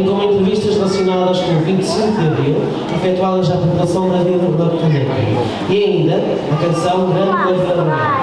bem como entrevistas relacionadas com o 25 de Abril, efetuadas à população da Vila do Planeta. E ainda a canção Grande Noiva da Manhã.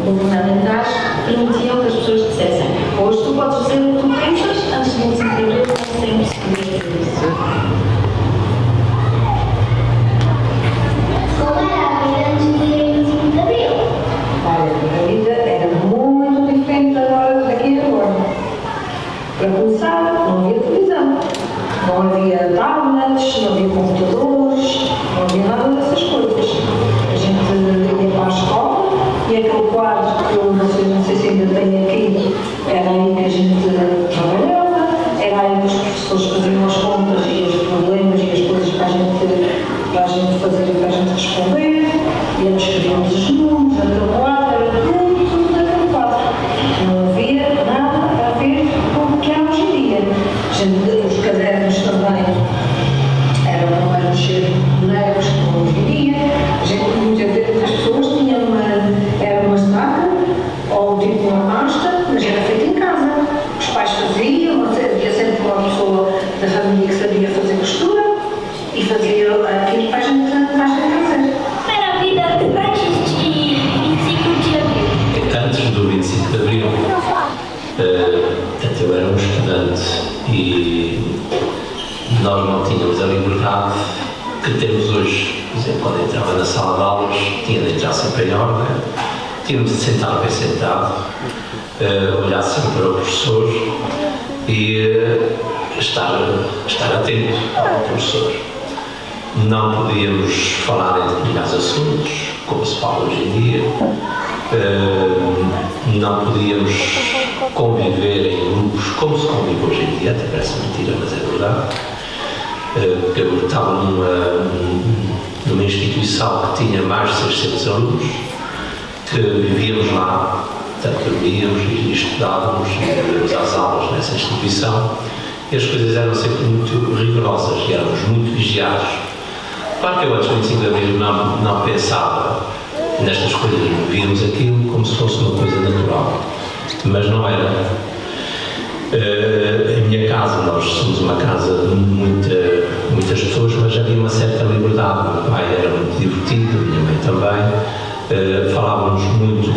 governamentais permitiam que as pessoas dissessem. Hoje tu podes dizer o que tu pensas, antes de 25 de Abril não sempre se podia dizer isso. Como era a vida antes do dia 25 de Abril? Olha, a vida era muito diferente daqui e agora. Para começar, não havia televisão, não havia tablets, não havia computadores, não havia nada dessas coisas. A gente ia para a escola e aquele quadro que eu não sei se ainda tenho aqui, era aí que a gente trabalhava, era aí que os professores faziam as contas e os problemas e as coisas para a gente fazer e para a gente responder, e eles escrevíamos os números, aquele quadro, era tudo naquele quadro. Não havia nada a ver com o que há hoje em dia. Os cadernos também não eram cheios de bonecos como hoje em dia. A gente muitas vezes as pessoas tinham era uma estaca ou tipo uma pasta, mas era feita em casa. Os pais faziam, havia sempre uma pessoa da família que sabia fazer costura e fazia aquilo para a gente fazer. Como era a vida antes de 25 de Abril? Antes do 25 de Abril, eu era um estudante e nós não tínhamos a liberdade que temos hoje. Por exemplo, quando entrava na sala de aulas, tinha de entrar sempre em ordem, tínhamos de sentar bem sentado, olhar sempre para o professor e estar atento ao professor. Não podíamos falar em determinados assuntos, como se fala hoje em dia, não podíamos conviver em grupos como se convive hoje em dia, até parece mentira, mas é verdade. Eu estava numa instituição que tinha mais de 600 alunos, que vivíamos lá, portanto dormíamos e estudávamos, e íamos às aulas nessa instituição, e as coisas eram sempre muito rigorosas e éramos muito vigiados. Claro que eu antes do 25 de Abril não pensava nestas coisas, víamos aquilo como se fosse uma coisa natural, mas não era. Em minha casa, nós somos uma casa de muitas pessoas, mas havia uma certa liberdade. Meu pai era muito divertido, minha mãe também. Falávamos muito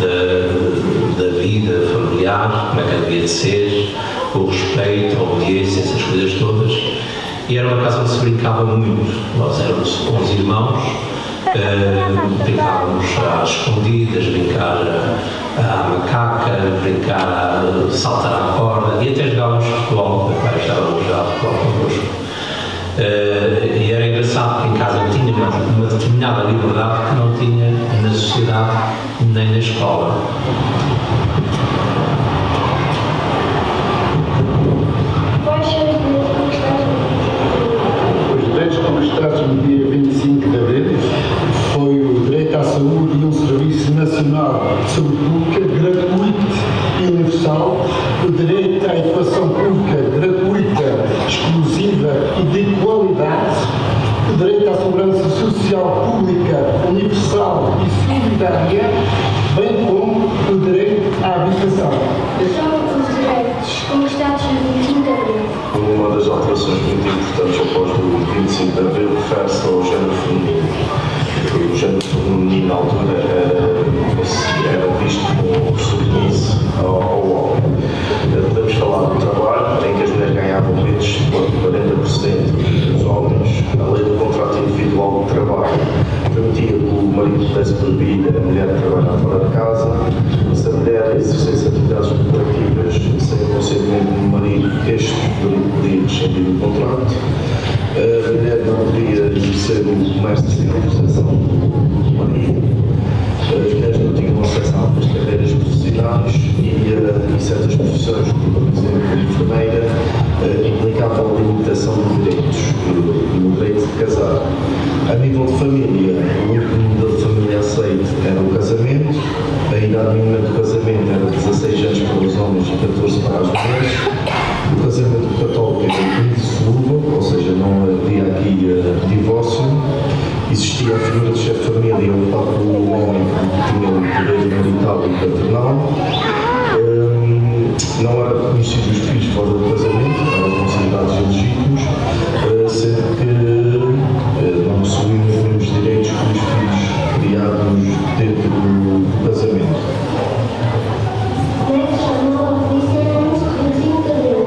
da vida familiar, como é que devia de ser, o respeito, a obediência, essas coisas todas. E era uma casa onde se brincava muito. Nós éramos 11 irmãos, brincávamos às escondidas, brincar à macaca, brincar a saltar à corda e até jogávamos futebol. Meu pai estava a jogar futebol connosco. E era engraçado porque em casa tinha uma determinada liberdade que não tinha na sociedade nem na escola. Os direitos conquistados no dia 25 de Abril foi o direito à saúde e um serviço nacional de saúde pública gratuito e universal, o direito à educação pública gratuita, exclusiva e de qualidade, o direito à segurança social pública universal e solidária, bem como o direito à habitação. São os direitos conquistados no 25 de Abril. Uma das alterações muito importantes após o 25 de Abril refere-se ao género feminino. O género feminino na altura era visto como submisso ao homem. Podemos falar do trabalho, em que as mulheres ganhavam menos de 40% dos homens. A lei do contrato individual de trabalho permitia que o marido pudesse proibir a mulher de trabalhar fora de casa. Se a mulher exercesse atividades lucrativas sem o consentimento do marido, este podia rescindir o contrato. A mulher não podia exercer o comércio sem autorização do marido. As mulheres não tinham acesso a algumas carreiras profissionais e certas profissões, como por exemplo a enfermeira, implicavam a limitação de direitos, no direito de casar. A nível de família, o único modelo de família aceito era o casamento. A idade mínima do casamento era 16 anos para os homens e 14 para as mulheres. O casamento católico era indissolúvel, ou seja, não havia aqui divórcio. Existia a figura de chefe de família, ocupado pelo homem que tinha o poder marital e paternal. Não eram reconhecidos os filhos fora do casamento, eram considerados ilegítimos, sendo que não possuíam os mesmos direitos que os filhos criados dentro do casamento. Como é que chamou a polícia no 25 de Abril?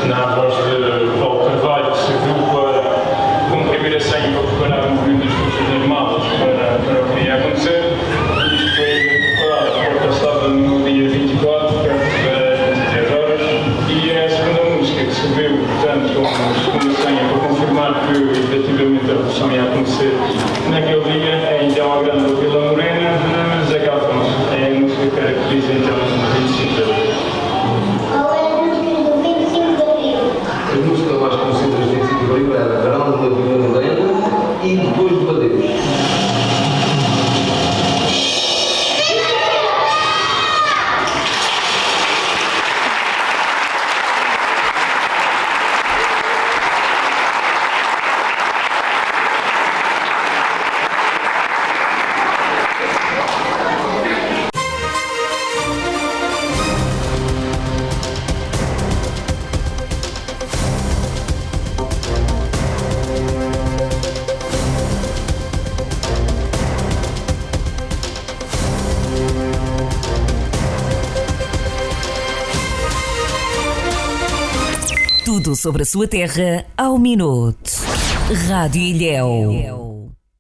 Na voz de Paulo Carvalho, que serviu para cumprir a senha Tudo sobre a sua terra ao minuto. Rádio Ilhéu.